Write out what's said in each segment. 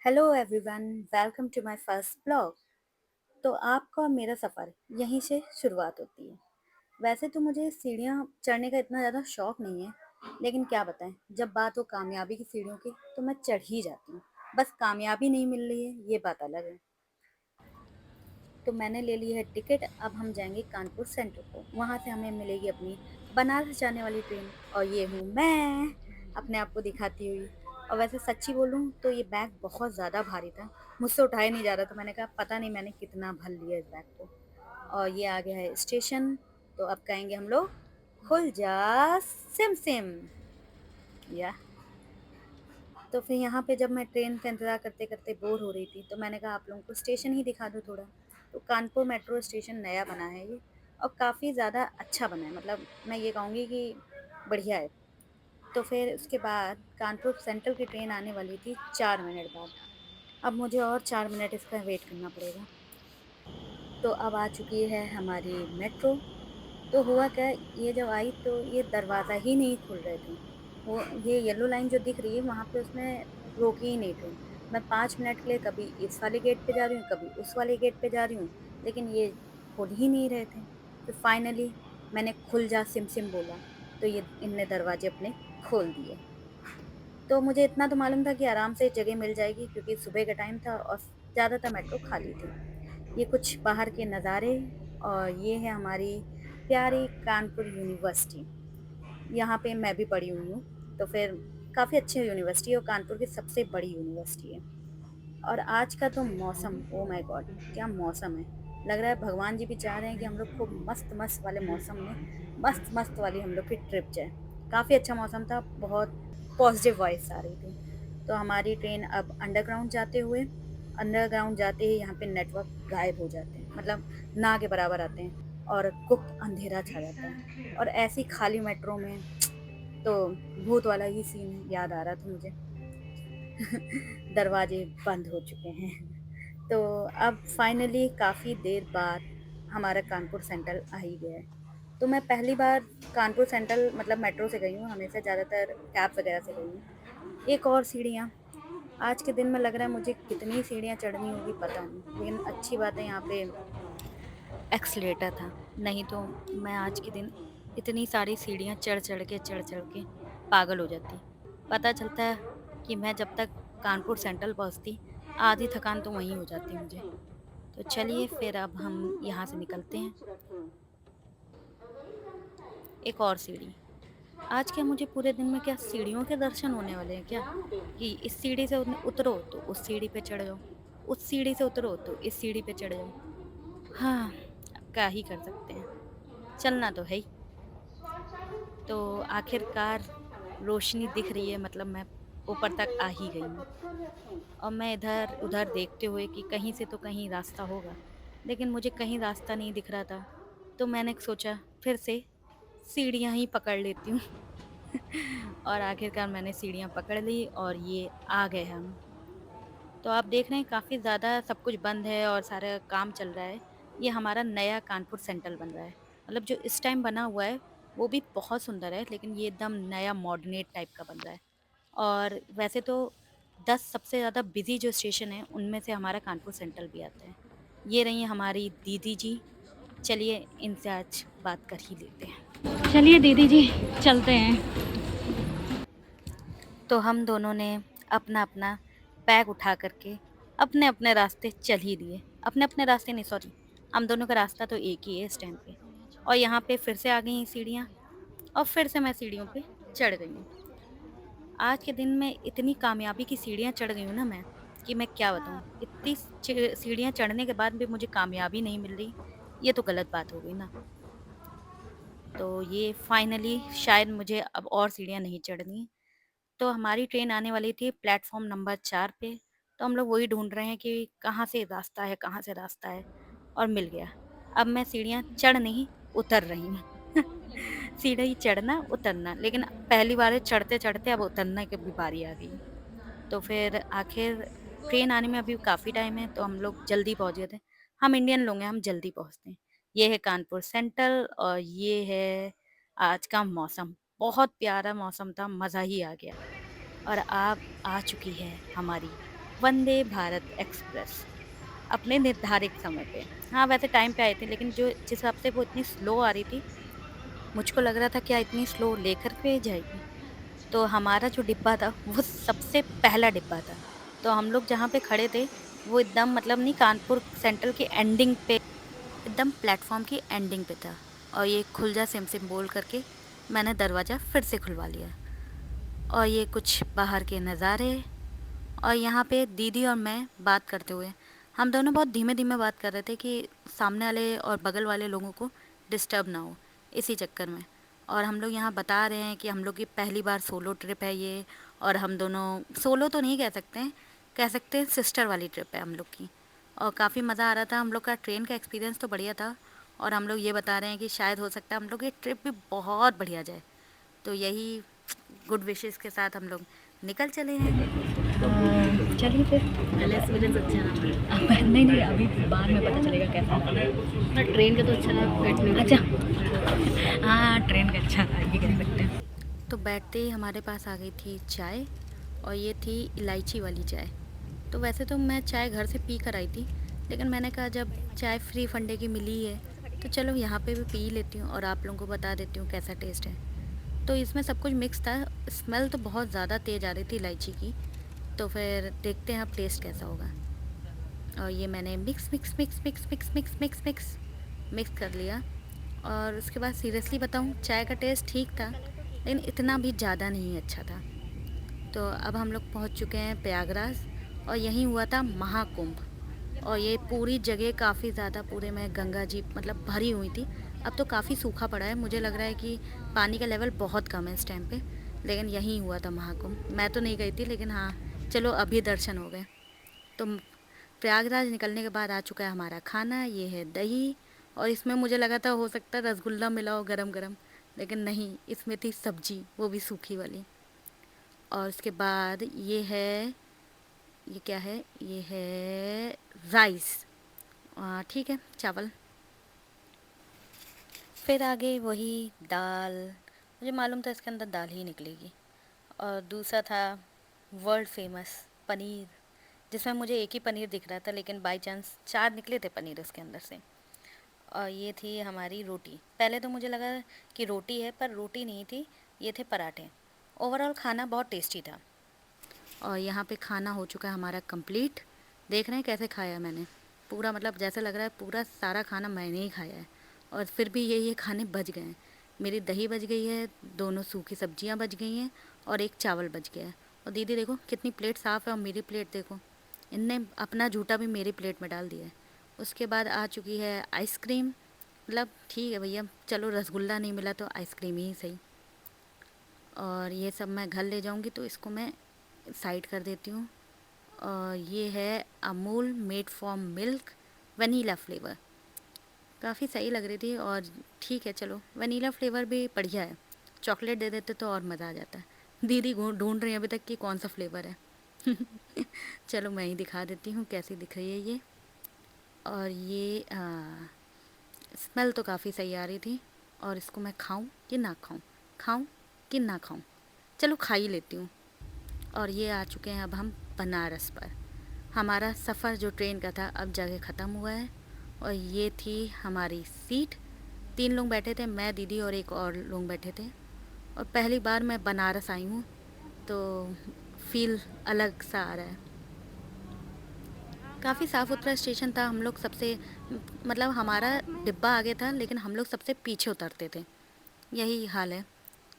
Hello everyone, welcome to my first blog. तो आपका और मेरा सफ़र यहीं से शुरुआत होती है। वैसे तो मुझे सीढ़ियाँ चढ़ने का इतना ज़्यादा शौक नहीं है, लेकिन क्या बताएं, जब बात हो कामयाबी की सीढ़ियों की तो मैं चढ़ ही जाती हूँ। बस कामयाबी नहीं मिल रही है, ये बात अलग है। तो मैंने ले ली है टिकट। अब हम जाएंगे कानपुर सेंटर को, वहाँ से हमें मिलेगी अपनी बनारस जाने वाली ट्रेन। और ये हूँ मैं, अपने आप को दिखाती हुई। और वैसे सच्ची बोलूँ तो ये बैग बहुत ज़्यादा भारी था, मुझसे उठाया नहीं जा रहा, तो मैंने कहा पता नहीं मैंने कितना भर लिया इस बैग को। और ये आ गया है स्टेशन। तो अब कहेंगे हम लोग, खुल जा सिम सिम, या। तो फिर यहाँ पे जब मैं ट्रेन का इंतज़ार करते करते बोर हो रही थी, तो मैंने कहा आप लोगों को स्टेशन ही दिखा दूँ थोड़ा। तो कानपुर मेट्रो स्टेशन नया बना है ये, और काफ़ी ज़्यादा अच्छा बना है, मतलब मैं ये कहूँगी कि बढ़िया है। तो फिर उसके बाद कानपुर सेंट्रल की ट्रेन आने वाली थी 4 मिनट बाद। अब मुझे और 4 मिनट इसका वेट करना पड़ेगा। तो अब आ चुकी है हमारी मेट्रो। तो हुआ क्या, ये जब आई तो ये दरवाज़ा ही नहीं खुल रहे थे। वो ये येलो लाइन जो दिख रही है वहाँ पे उसने रोकी ही नहीं ट्रेन। मैं 5 मिनट के लिए कभी इस वाले गेट पे जा रही हूँ, कभी उस वाले गेट पे जा रही हूँ, लेकिन ये खुल ही नहीं रहे थे। फिर फाइनली मैंने खुल जा सिम सिम बोला, तो ये इनने दरवाजे अपने खोल दिए। तो मुझे इतना तो मालूम था कि आराम से जगह मिल जाएगी, क्योंकि सुबह का टाइम था और ज़्यादातर मेट्रो खाली थी। ये कुछ बाहर के नज़ारे। और ये है हमारी प्यारी कानपुर यूनिवर्सिटी। यहाँ पे मैं भी पढ़ी हुई हूँ। तो फिर काफ़ी अच्छी यूनिवर्सिटी है और कानपुर की सबसे बड़ी यूनिवर्सिटी है। और आज का तो मौसम, ओ माय गॉड, क्या मौसम है। लग रहा है भगवान जी भी चाह रहे हैं कि हम लोग खूब मस्त मस्त वाले मौसम में मस्त मस्त वाली हम लोग की ट्रिप जाए। काफ़ी अच्छा मौसम था, बहुत पॉजिटिव वाइब्स आ रही थी। तो हमारी ट्रेन अब अंडरग्राउंड जाते हुए, अंडरग्राउंड जाते ही यहाँ पे नेटवर्क गायब हो जाते हैं, मतलब ना के बराबर आते हैं, और गुप्त अंधेरा छा जाता है। और ऐसी खाली मेट्रो में तो भूत वाला ही सीन याद आ रहा था मुझे। दरवाजे बंद हो चुके हैं। तो अब फाइनली काफ़ी देर बाद हमारा कानपुर सेंट्रल आ ही गया है। तो मैं पहली बार कानपुर सेंट्रल मतलब मेट्रो से गई हूँ, हमेशा ज़्यादातर कैब वगैरह से गई हूँ। एक और सीढ़ियाँ, आज के दिन में लग रहा है मुझे कितनी सीढ़ियाँ चढ़नी होगी पता नहीं, लेकिन अच्छी बात है यहाँ पे एक्सलेटर था। नहीं तो मैं आज के दिन इतनी सारी सीढ़ियाँ चढ़ चढ़ के पागल हो जाती। पता चलता है कि मैं जब तक कानपुर सेंट्रल पहुँचती, आधी थकान तो वहीं हो जाती मुझे। तो चलिए फिर अब हम यहाँ से निकलते हैं। एक और सीढ़ी। आज क्या मुझे पूरे दिन में क्या सीढ़ियों के दर्शन होने वाले हैं क्या? कि इस सीढ़ी से उतरो तो उस सीढ़ी पे चढ़ जाओ, उस सीढ़ी से उतरो तो इस सीढ़ी पे चढ़ जाओ। हाँ, अब क्या ही कर सकते हैं, चलना तो है ही। तो आखिरकार रोशनी दिख रही है, मतलब मैं ऊपर तक आ ही गई हूँ। और मैं इधर उधर देखते हुए कि कहीं से तो कहीं रास्ता होगा, लेकिन मुझे कहीं रास्ता नहीं दिख रहा था। तो मैंने सोचा फिर से सीढ़ियाँ ही पकड़ लेती हूँ। और आखिरकार मैंने सीढ़ियाँ पकड़ ली और ये आ गए हम। तो आप देख रहे हैं काफ़ी ज़्यादा सब कुछ बंद है और सारा काम चल रहा है। ये हमारा नया कानपुर सेंट्रल बन रहा है। मतलब जो इस टाइम बना हुआ है वो भी बहुत सुंदर है, लेकिन ये एकदम नया मॉडर्नेट टाइप का बन रहा है। और वैसे तो 10 सबसे ज़्यादा बिज़ी जो स्टेशन है उनमें से हमारा कानपुर सेंट्रल भी आता है। ये रही हैं हमारी दीदी जी। चलिए इनसे आज बात कर ही लेते हैं। चलिए दीदी जी, चलते हैं। तो हम दोनों ने अपना-अपना बैग उठा कर के अपने-अपने रास्ते चल ही दिए। अपने-अपने रास्ते नहीं, सॉरी, हम दोनों का रास्ता तो एक ही है इस टाइम पे। और यहाँ पे फिर से आ गई हैं सीढ़ियाँ, और फिर से मैं सीढ़ियों पे चढ़ गई हूँ। आज के दिन में इतनी कामयाबी की सीढ़ियाँ चढ़ गई हूँ ना मैं, कि मैं क्या बताऊँ। इतनी सीढ़ियाँ चढ़ने के बाद भी मुझे कामयाबी नहीं मिल रही, ये तो गलत बात हो गई ना। तो ये फाइनली शायद मुझे अब और सीढ़ियाँ नहीं चढ़नी। तो हमारी ट्रेन आने वाली थी प्लेटफ़ॉर्म नंबर 4 पे। तो हम लोग वही ढूँढ रहे हैं कि कहाँ से रास्ता है, कहाँ से रास्ता है, और मिल गया। अब मैं सीढ़ियाँ चढ़ नहीं, उतर रही हूँ। सीढ़ी चढ़ना, उतरना, लेकिन पहली बार है चढ़ते-चढ़ते अब उतरने की भी बारी आ गई। तो फिर आखिर ट्रेन आने में अभी काफ़ी टाइम है, तो हम लोग जल्दी पहुँच गए थे। हम इंडियन लोग हैं, हम जल्दी पहुँचते हैं। ये है कानपुर सेंट्रल और ये है आज का मौसम। बहुत प्यारा मौसम था, मज़ा ही आ गया। और अब आ चुकी है हमारी वंदे भारत एक्सप्रेस अपने निर्धारित समय पे। हाँ, वैसे टाइम पे आई थी, लेकिन जो जिस हिसाब से वो इतनी स्लो आ रही थी, मुझको लग रहा था क्या इतनी स्लो लेकर के जाएगी? तो हमारा जो डिब्बा था वो सबसे पहला डिब्बा था। तो हम लोग जहाँ पे खड़े थे वो एकदम मतलब नहीं, कानपुर सेंट्रल की एंडिंग पे, एकदम प्लेटफ़ॉर्म की एंडिंग पे था। और ये खुल जा सिम सिम बोल करके मैंने दरवाज़ा फिर से खुलवा लिया। और ये कुछ बाहर के नज़ारे, और यहाँ पे दीदी और मैं बात करते हुए, हम दोनों बहुत धीमे-धीमे बात कर रहे थे कि सामने वाले और बगल वाले लोगों को डिस्टर्ब ना हो, इसी चक्कर में। और हम लोग यहाँ बता रहे हैं कि हम लोग की पहली बार सोलो ट्रिप है ये, और हम दोनों सोलो तो नहीं कह सकते हैं, कह सकते हैं सिस्टर वाली ट्रिप है हम लोग की। और काफ़ी मज़ा आ रहा था, हम लोग का ट्रेन का एक्सपीरियंस तो बढ़िया था। और हम लोग ये बता रहे हैं कि शायद हो सकता है हम लोग की ट्रिप भी बहुत बढ़िया जाए। तो यही गुड विशेस के साथ हम लोग निकल चले हैं। चलिए फिर। पहले एक्सपीरियंस अच्छा रहा। नहीं नहीं, अभी बाद में पता चलेगा कैसा रहा। पर ट्रेन का तो अच्छा रहा, बैठने में। अच्छा, हाँ ट्रेन का अच्छा था, ये कह सकते हैं। तो बैठते ही हमारे पास आ गई थी चाय, और ये थी इलायची वाली चाय। तो वैसे तो मैं चाय घर से पी कर आई थी, लेकिन मैंने कहा जब चाय फ्री फंडे की मिली है तो चलो यहाँ पे भी पी लेती हूँ और आप लोगों को बता देती हूँ कैसा टेस्ट है। तो इसमें सब कुछ मिक्स था, स्मेल तो बहुत ज़्यादा तेज़ आ रही थी इलायची की। तो फिर देखते हैं अब टेस्ट कैसा होगा। और ये मैंने mix mix mix mix mix mix mix mix mix कर लिया। और उसके बाद सीरियसली बताऊँ, चाय का टेस्ट ठीक था, लेकिन इतना भी ज़्यादा नहीं अच्छा था। तो अब हम लोग पहुंच चुके हैं प्रयागराज, और यहीं हुआ था महाकुंभ। और ये पूरी जगह काफ़ी ज़्यादा, पूरे में गंगा जी मतलब भरी हुई थी। अब तो काफ़ी सूखा पड़ा है, मुझे लग रहा है कि पानी का लेवल बहुत कम है इस टाइम पे। लेकिन यहीं हुआ था महाकुंभ, मैं तो नहीं गई थी, लेकिन हाँ चलो अभी दर्शन हो गए। तो प्रयागराज निकलने के बाद आ चुका है हमारा खाना, ये है दही। और इसमें मुझे लगा था हो सकता है रसगुल्ला मिला हो गरम गरम, लेकिन नहीं, इसमें थी सब्जी, वो भी सूखी वाली। और उसके बाद ये है, ये क्या है, ये है राइस, ठीक है, चावल। फिर आगे वही दाल, मुझे मालूम था इसके अंदर दाल ही निकलेगी। और दूसरा था वर्ल्ड फेमस पनीर, जिसमें मुझे एक ही पनीर दिख रहा था, लेकिन बाय चांस चार निकले थे पनीर उसके अंदर से। और ये थी हमारी रोटी। पहले तो मुझे लगा कि रोटी है, पर रोटी नहीं थी, ये थे पराठे। ओवरऑल खाना बहुत टेस्टी था। और यहाँ पे खाना हो चुका है हमारा कंप्लीट। देख रहे हैं कैसे खाया मैंने, पूरा मतलब जैसे लग रहा है पूरा सारा खाना मैंने ही खाया है। और फिर भी ये खाने बच गए हैं। मेरी दही बच गई है, दोनों सूखी सब्जियाँ बच गई हैं, और एक चावल बच गया है। और दीदी देखो कितनी प्लेट साफ़ है, और मेरी प्लेट देखो, इनने अपना जूठा भी मेरी प्लेट में डाल दिया है। उसके बाद आ चुकी है आइसक्रीम। मतलब ठीक है भैया, चलो रसगुल्ला नहीं मिला तो आइसक्रीम ही सही। और ये सब मैं घर ले जाऊंगी, तो इसको मैं साइड कर देती हूँ। और ये है Amul made from milk, vanilla flavour. काफ़ी सही लग रही थी, और ठीक है चलो, वनीला फ्लेवर भी बढ़िया है। चॉकलेट दे देते तो और मज़ा आ जाता है। दीदी ढूंढ रही है अभी तक कि कौन सा फ्लेवर है। चलो मैं ही दिखा देती हूँ कैसी दिख रही है ये। और ये स्मेल तो काफ़ी सही आ रही थी। और इसको मैं खाऊं कि ना खाऊं, खाऊं कि ना खाऊं, चलो खा ही लेती हूँ। और ये आ चुके हैं अब हम बनारस पर। हमारा सफ़र जो ट्रेन का था अब जगह ख़त्म हुआ है। और ये थी हमारी सीट, तीन लोग बैठे थे, मैं दीदी और एक और लोग बैठे थे। और पहली बार मैं बनारस आई हूँ, तो फील अलग सा आ रहा है। काफ़ी साफ़ सुथरा स्टेशन था, हम लोग सबसे मतलब हमारा डिब्बा आगे था, लेकिन हम लोग सबसे पीछे उतरते थे, यही हाल है।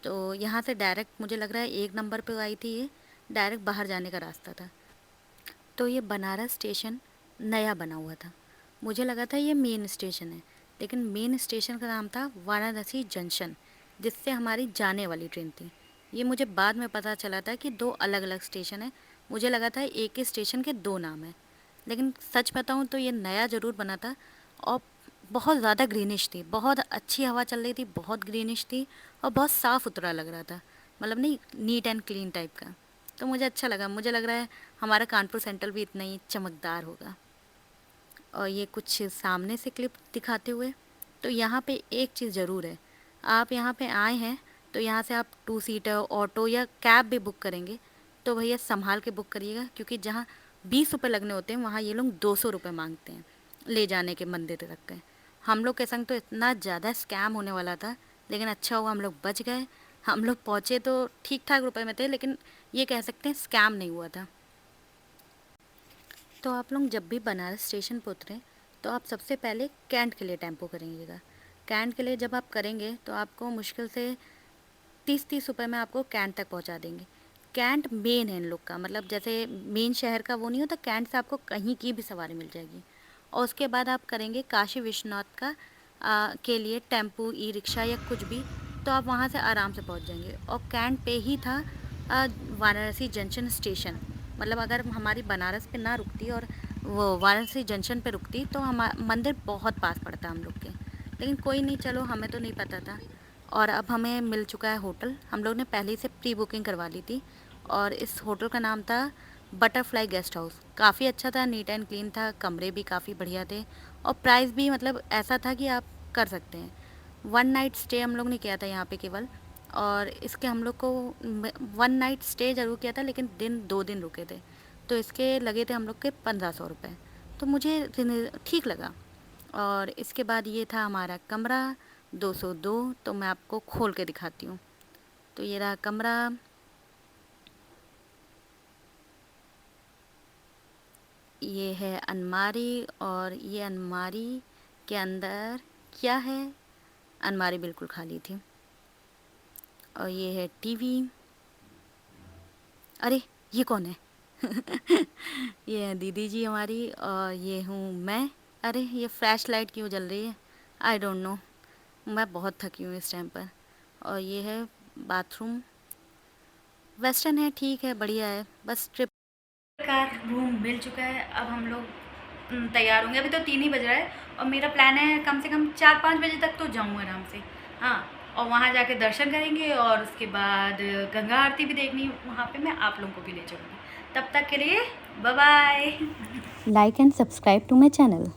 तो यहाँ से डायरेक्ट मुझे लग रहा है एक नंबर पे आई थी ये, डायरेक्ट बाहर जाने का रास्ता था। तो ये बनारस स्टेशन नया बना हुआ था, मुझे लगा था ये मेन स्टेशन है, लेकिन मेन स्टेशन का नाम था वाराणसी जंक्शन, जिससे हमारी जाने वाली ट्रेन थी। ये मुझे बाद में पता चला था कि दो अलग अलग स्टेशन है, मुझे लगा था एक ही स्टेशन के दो नाम हैं। लेकिन सच बताऊँ तो ये नया ज़रूर बना था। और बहुत ज़्यादा ग्रीनिश थी, बहुत अच्छी हवा चल रही थी, बहुत ग्रीनिश थी, और बहुत साफ़ सुथरा लग रहा था, मतलब नहीं, नीट एंड क्लीन टाइप का। तो मुझे अच्छा लगा, मुझे लग रहा है हमारा कानपुर सेंट्रल भी इतना ही चमकदार होगा। और ये कुछ सामने से क्लिप दिखाते हुए, तो यहाँ पे एक चीज़ ज़रूर है, आप यहाँ पे आए हैं तो यहाँ से आप टू सीटर ऑटो या कैब भी बुक करेंगे तो भैया संभाल के बुक करिएगा, क्योंकि जहाँ 20 रुपये लगने होते हैं, वहाँ ये लोग 200 रुपये मांगते हैं ले जाने के मंदिर तक के। हम लोग के संग तो इतना ज़्यादा स्कैम होने वाला था, लेकिन अच्छा हुआ हम लोग बच गए। हम लोग पहुँचे तो ठीक ठाक रुपए में थे, लेकिन ये कह सकते हैं स्कैम नहीं हुआ था। तो आप लोग जब भी बनारस स्टेशन पर उतरें तो आप सबसे पहले कैंट के लिए टेम्पो करेंगेगा। कैंट के लिए जब आप करेंगे तो आपको मुश्किल से 30-30 रुपये में आपको कैंट तक पहुंचा देंगे। कैंट मेन है इन लोग का, मतलब जैसे मेन शहर का वो नहीं होता, कैंट से आपको कहीं की भी सवारी मिल जाएगी। और उसके बाद आप करेंगे काशी विश्वनाथ का के लिए टेम्पो, ई रिक्शा या कुछ भी, तो आप वहाँ से आराम से पहुँच जाएंगे। और कैंट पे ही था वाराणसी जंक्शन स्टेशन। मतलब अगर हमारी बनारस पे ना रुकती और वो वाराणसी जंक्शन पे रुकती तो हम मंदिर बहुत पास पड़ता हम लोग के। लेकिन कोई नहीं, चलो हमें तो नहीं पता था। और अब हमें मिल चुका है होटल, हम लोग ने पहले ही से प्री बुकिंग करवा ली थी। और इस होटल का नाम था बटरफ्लाई गेस्ट हाउस। काफ़ी अच्छा था, नीट एंड क्लीन था, कमरे भी काफ़ी बढ़िया थे और प्राइस भी मतलब ऐसा था कि आप कर सकते हैं। 1 नाइट स्टे हम लोग ने किया था यहाँ पे केवल। और इसके हम लोग को 1 नाइट स्टे ज़रूर किया था, लेकिन 2 दिन रुके थे, तो इसके लगे थे हम लोग के 1500 रुपये। तो मुझे ठीक लगा। और इसके बाद ये था हमारा कमरा 202। तो मैं आपको खोल के दिखाती हूँ। तो ये रहा कमरा, ये है अलमारी, और ये अलमारी के अंदर क्या है, अलमारी बिल्कुल खाली थी। और ये है टीवी। अरे ये कौन है? ये है दीदी जी हमारी, और ये हूँ मैं। अरे ये फ्लैश लाइट क्यों जल रही है, आई डोंट नो, मैं बहुत थकी हूँ इस टाइम पर। और ये है बाथरूम, वेस्टर्न है, ठीक है, बढ़िया है। बस ट्रिप का रूम मिल चुका है। अब हम लोग तैयार होंगे, अभी तो 3 ही बज रहा है और मेरा प्लान है कम से कम 4-5 बजे तक तो जाऊँ आराम से। हाँ, और वहाँ जाके दर्शन करेंगे और उसके बाद गंगा आरती भी देखनी, वहाँ पे मैं आप लोगों को भी ले चलूँगी। तब तक के लिए bye bye. Like and subscribe to my channel.